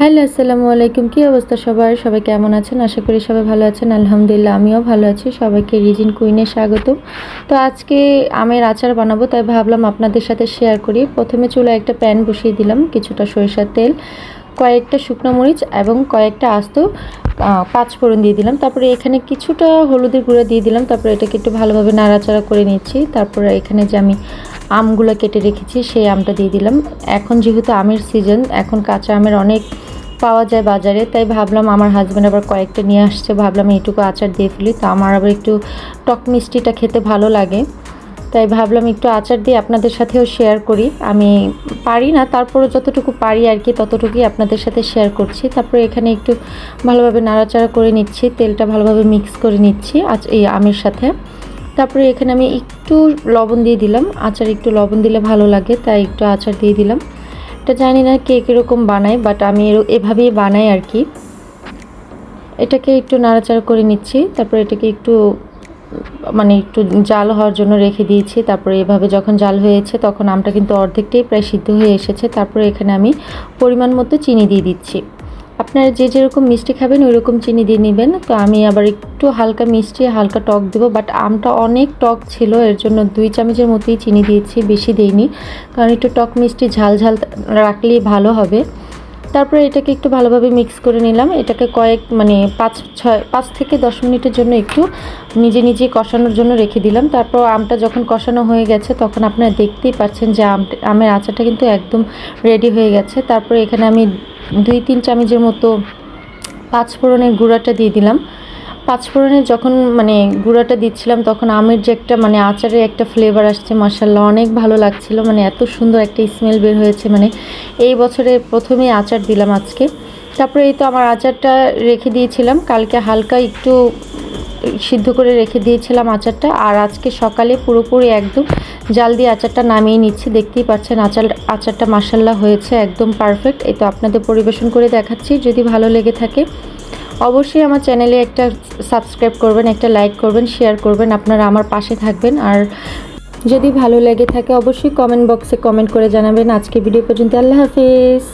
Hello, আসসালামু আলাইকুম। কী অবস্থা সবার? সবাই কেমন আছেন? আশা করি সবাই ভালো আছেন। আলহামদুলিল্লাহ আমিও ভালো আছি। সবাইকে রিজিন কুইনে স্বাগতম। তো আজকে আমের আচার বানাবো, তাই ভাবলাম আপনাদের সাথে শেয়ার করি। প্রথমে চুলায় একটা প্যান বসিয়ে দিলাম, কিছুটা সরিষার তেল, কয়েকটা শুকনো মরিচ এবং কয়েকটা আস্ত পাঁচফোড়ন দিয়ে দিলাম। তারপরে এখানে কিছুটা হলুদের গুঁড়া দিয়ে দিলাম। তারপরে এটাকে একটু ভালোভাবে নাড়াচাড়া করে নিচ্ছি। তারপরে এখানে যে আমি আমগুলো কেটে রেখেছি সেই আমটা দিয়ে দিলাম। এখন যেহেতু আমের সিজন, এখন কাঁচা আমের অনেক পাওয়া যায় বাজারে, তাই ভাবলাম আমার হাজব্যান্ড আবার কয়েকটা নিয়ে আসছে, ভাবলাম এইটুকু আচার দিয়ে ফেলি। তো আমার আবার একটু টক মিষ্টিটা খেতে ভালো লাগে, তাই ভাবলাম একটু আচার দিয়ে আপনাদের সাথেও শেয়ার করি। আমি পারি না, তারপরে যতটুকু পারি আর কি ততটুকুই আপনাদের সাথে শেয়ার করছি। তারপরে এখানে একটু ভালোভাবে নাড়াচাড়া করে নিচ্ছি, তেলটা ভালোভাবে মিক্স করে নিচ্ছি এই আমের সাথে। তারপরে এখানে আমি একটু লবণ দিয়ে দিলাম, আচার একটু লবণ দিলে ভালো লাগে, তাই একটু আচার দিয়ে দিলাম। এটা জানি না কে কীরকম বানায়, বাট আমি এভাবেই বানাই আর কি। এটাকে একটু নাড়াচাড়া করে নিচ্ছি। তারপরে এটাকে একটু একটু জাল হওয়ার জন্য রেখে দিয়েছি। তারপরে এভাবে যখন জাল হয়েছে তখন আমটা কিন্তু অর্ধেকটাই প্রায় সিদ্ধ হয়ে এসেছে। তারপরে এখানে আমি পরিমাণ মতো চিনি দিয়ে দিচ্ছি। আপনারা যে যেরকম মিষ্টি খাবেন ওই রকম চিনি দিয়ে নেবেন। তো আমি আবার একটু হালকা মিষ্টি হালকা টক দেবো, বাট আমটা অনেক টক ছিল, এর জন্য 2 চামচের মতোই চিনি দিয়েছি, বেশি দেইনি, কারণ একটু টক মিষ্টি ঝাল ঝাল রাখলেই ভালো হবে। তারপরে এটাকে একটু ভালোভাবে মিক্স করে নিলাম। এটাকে 5 থেকে 10 মিনিটের জন্য একটু নিজে কষানোর জন্য রেখে দিলাম। তারপর আমটা যখন কষানো হয়ে গেছে তখন আপনারা দেখতেই পাচ্ছেন যে আমের আচারটা কিন্তু একদম রেডি হয়ে গেছে। তারপরে এখানে আমি 2-3 চামচের মতো পাঁচফোড়নের গুঁড়াটা দিয়ে দিলাম। পাঁচফোড়নের যখন গুঁড়াটা দিচ্ছিলাম তখন আমের যে একটা আচারের একটা ফ্লেভার আসছে, মাশাআল্লাহ অনেক ভালো লাগছিল, এত সুন্দর একটা স্মেল বের হয়েছে, এই বছরে প্রথমেই আচার দিলাম আজকে। তারপরে এই তো আমার আচারটা রেখে দিয়েছিলাম, কালকে হালকা একটু সিদ্ধ করে রেখে দিয়েছিলাম আচারটা, আর আজকে সকালে পুরোপুরি একদম জাল দিয়ে আচারটা নামিয়ে নিচ্ছি। দেখতেই পাচ্ছেন আচারটা মাশাআল্লাহ হয়েছে একদম পারফেক্ট। এই তো আপনাদের পরিবেশন করে দেখাচ্ছি। যদি ভালো লেগে থাকে অবশ্যই আমার চ্যানেলে একটা সাবস্ক্রাইব করবেন, একটা লাইক করবেন, শেয়ার করবেন, আপনারা আমার পাশে থাকবেন। আর যদি ভালো লেগে থাকে অবশ্যই কমেন্ট বক্সে কমেন্ট করে জানাবেন। আজকে ভিডিও পর্যন্ত, আল্লাহ হাফেজ।